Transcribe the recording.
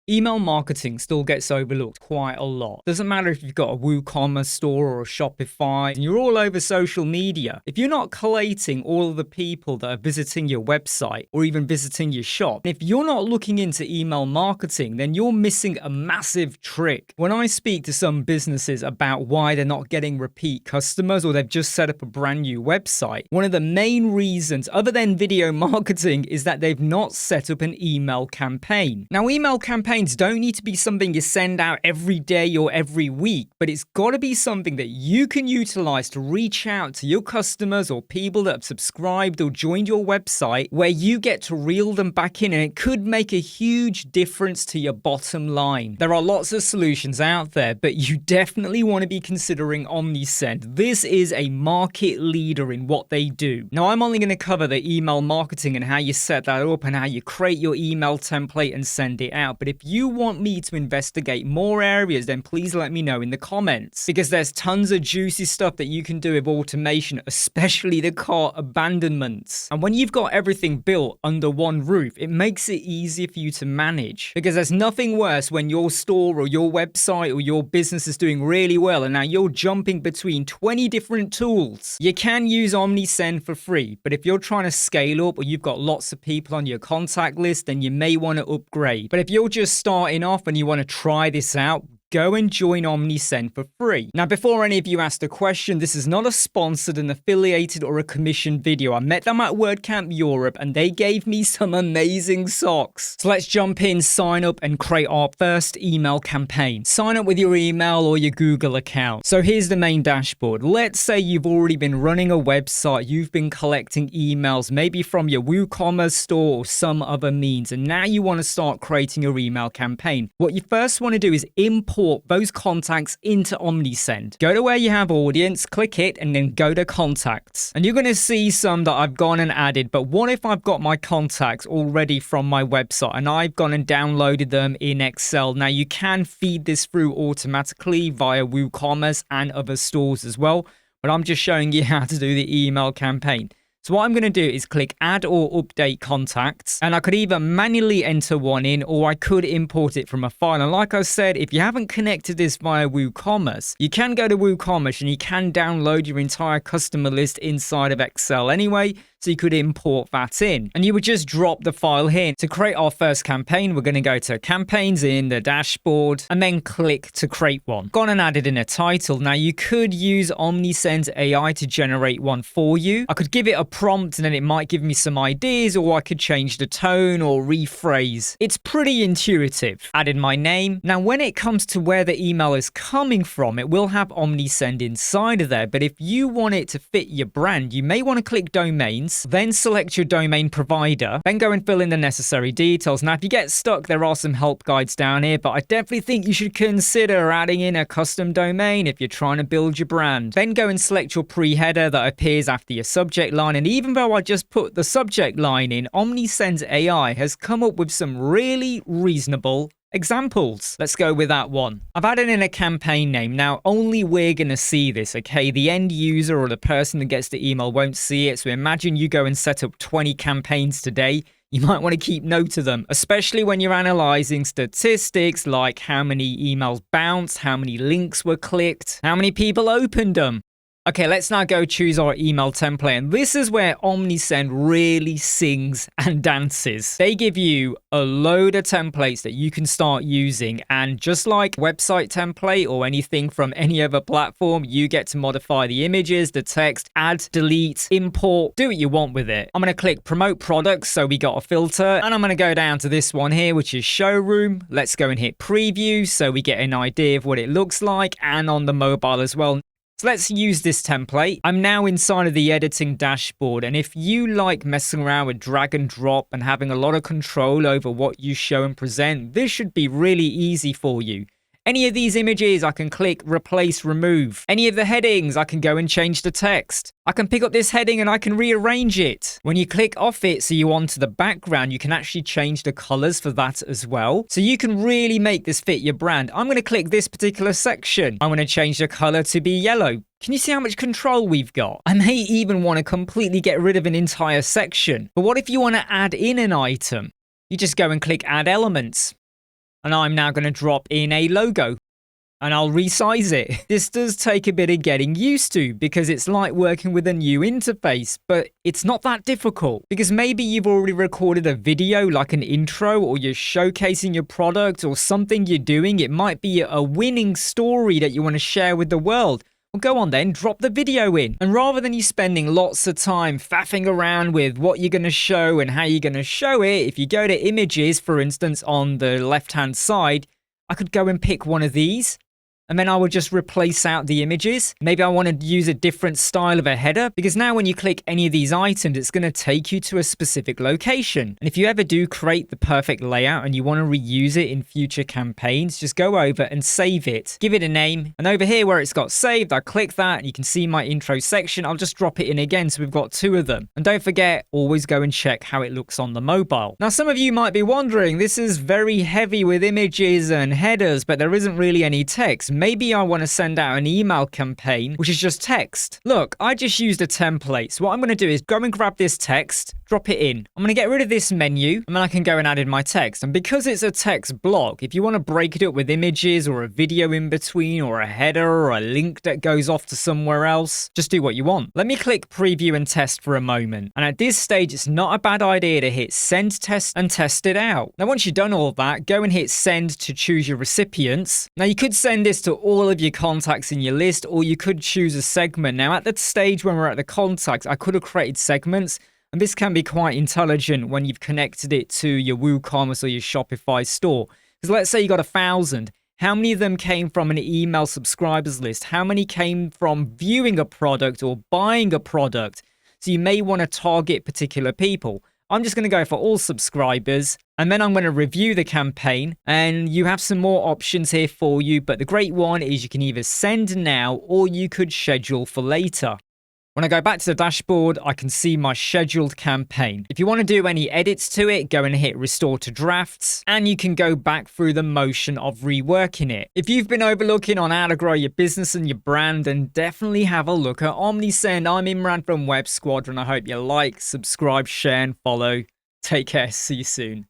Email marketing still gets overlooked quite a lot. Doesn't matter if you've got a WooCommerce store or a Shopify and you're all over social media. If you're not collating all of the people that are visiting your website or even visiting your shop, if you're not looking into email marketing, then you're missing a massive trick. When I speak to some businesses about why they're not getting repeat customers or they've just set up a brand new website, one of the main reasons, other than video marketing, is that they've not set up an email campaign. Now, email campaigns don't need to be something you send out every day or every week, but it's got to be something that you can utilize to reach out to your customers or people that have subscribed or joined your website, where you get to reel them back in, and it could make a huge difference to your bottom line. There are lots of solutions out there, but you definitely want to be considering Omnisend. This is a market leader in what they do. Now, I'm only going to cover the email marketing and how you set that up and how you create your email template and send it out. But if you want me to investigate more areas, then please let me know in the comments, because there's tons of juicy stuff that you can do with automation, especially the cart abandonments. And when you've got everything built under one roof, it makes it easier for you to manage, because there's nothing worse when your store or your website or your business is doing really well and now you're jumping between 20 different tools. You can use Omnisend for free, but if you're trying to scale up or you've got lots of people on your contact list, then you may want to upgrade. But if you're just starting off and you want to try this out, go and join Omnisend for free. Now, before any of you ask the question, this is not a sponsored, an affiliated, or a commissioned video. I met them at WordCamp Europe and they gave me some amazing socks. So let's jump in, sign up, and create our first email campaign. Sign up with your email or your Google account. So here's the main dashboard. Let's say you've already been running a website, you've been collecting emails, maybe from your WooCommerce store or some other means, and now you want to start creating your email campaign. What you first want to do is import those contacts into Omnisend. Go to where you have audience, click it, and then go to contacts. And you're going to see some that I've gone and added, but what if I've got my contacts already from my website and I've gone and downloaded them in Excel? Now, you can feed this through automatically via WooCommerce and other stores as well, but I'm just showing you how to do the email campaign. So what I'm going to do is click add or update contacts, and I could either manually enter one in or I could import it from a file. And like I said, if you haven't connected this via WooCommerce, you can go to WooCommerce and you can download your entire customer list inside of Excel anyway. So you could import that in and you would just drop the file here. To create our first campaign, we're going to go to campaigns in the dashboard and then click to create one. Gone and added in a title. Now you could use Omnisend AI to generate one for you. I could give it a prompt and then it might give me some ideas, or I could change the tone or rephrase. It's pretty intuitive. Added my name. Now when it comes to where the email is coming from, it will have Omnisend inside of there, but if you want it to fit your brand, you may want to click domains, then select your domain provider, then go and fill in the necessary details. Now, if you get stuck, there are some help guides down here, but I definitely think you should consider adding in a custom domain if you're trying to build your brand. Then go and select your pre-header that appears after your subject line. And even though I just put the subject line in, Omnisend AI has come up with some really reasonable examples. Let's go with that one. I've added in a campaign name. Now, only we're going to see this, okay? The end user or the person that gets the email won't see it. So imagine you go and set up 20 campaigns today. You might want to keep note of them, especially when you're analyzing statistics like how many emails bounced, how many links were clicked, how many people opened them. Okay, let's now go choose our email template. And this is where Omnisend really sings and dances. They give you a load of templates that you can start using. And just like website template or anything from any other platform, you get to modify the images, the text, add, delete, import, do what you want with it. I'm going to click promote products. So we got a filter, and I'm going to go down to this one here, which is showroom. Let's go and hit preview so we get an idea of what it looks like, and on the mobile as well. So let's use this template. I'm now inside of the editing dashboard, and if you like messing around with drag and drop and having a lot of control over what you show and present, this should be really easy for you. Any of these images, I can click replace, remove. Any of the headings, I can go and change the text. I can pick up this heading and I can rearrange it. When you click off it, so you onto the background, you can actually change the colors for that as well. So you can really make this fit your brand. I'm going to click this particular section. I'm going to change the color to be yellow. Can you see how much control we've got? I may even want to completely get rid of an entire section. But what if you want to add in an item? You just go and click add elements. And I'm now going to drop in a logo. And I'll resize it. This does take a bit of getting used to because it's like working with a new interface, but it's not that difficult because maybe you've already recorded a video like an intro, or you're showcasing your product or something you're doing. It might be a winning story that you want to share with the world. Well, go on then, drop the video in. And rather than you spending lots of time faffing around with what you're going to show and how you're going to show it, if you go to images, for instance, on the left-hand side, I could go and pick one of these. And then I would just replace out the images. Maybe I want to use a different style of a header, because now when you click any of these items, it's going to take you to a specific location. And if you ever do create the perfect layout and you want to reuse it in future campaigns, just go over and save it. Give it a name. And over here where it's got saved, I click that and you can see my intro section. I'll just drop it in again. So we've got 2 of them. And don't forget, always go and check how it looks on the mobile. Now, some of you might be wondering, this is very heavy with images and headers, but there isn't really any text. Maybe I want to send out an email campaign, which is just text. Look, I just used a template. So what I'm going to do is go and grab this text, drop it in. I'm going to get rid of this menu, and then I can go and add in my text. And because it's a text block, if you want to break it up with images or a video in between or a header or a link that goes off to somewhere else, just do what you want. Let me click preview and test for a moment. And at this stage, it's not a bad idea to hit send test and test it out. Now, once you've done all that, go and hit send to choose your recipients. Now, you could send this to all of your contacts in your list, or you could choose a segment. Now, at the stage when we're at the contacts, I could have created segments, and this can be quite intelligent when you've connected it to your WooCommerce or your Shopify store. Because let's say you got 1,000. How many of them came from an email subscribers list? How many came from viewing a product or buying a product? So you may want to target particular people. I'm just going to go for all subscribers, and then I'm going to review the campaign, and you have some more options here for you. But the great one is you can either send now or you could schedule for later. When I go back to the dashboard, I can see my scheduled campaign. If you want to do any edits to it, go and hit restore to drafts, and you can go back through the motion of reworking it. If you've been overlooking on how to grow your business and your brand, then definitely have a look at Omnisend. I'm Imran from Web Squadron. I hope you like, subscribe, share, and follow. Take care. See you soon.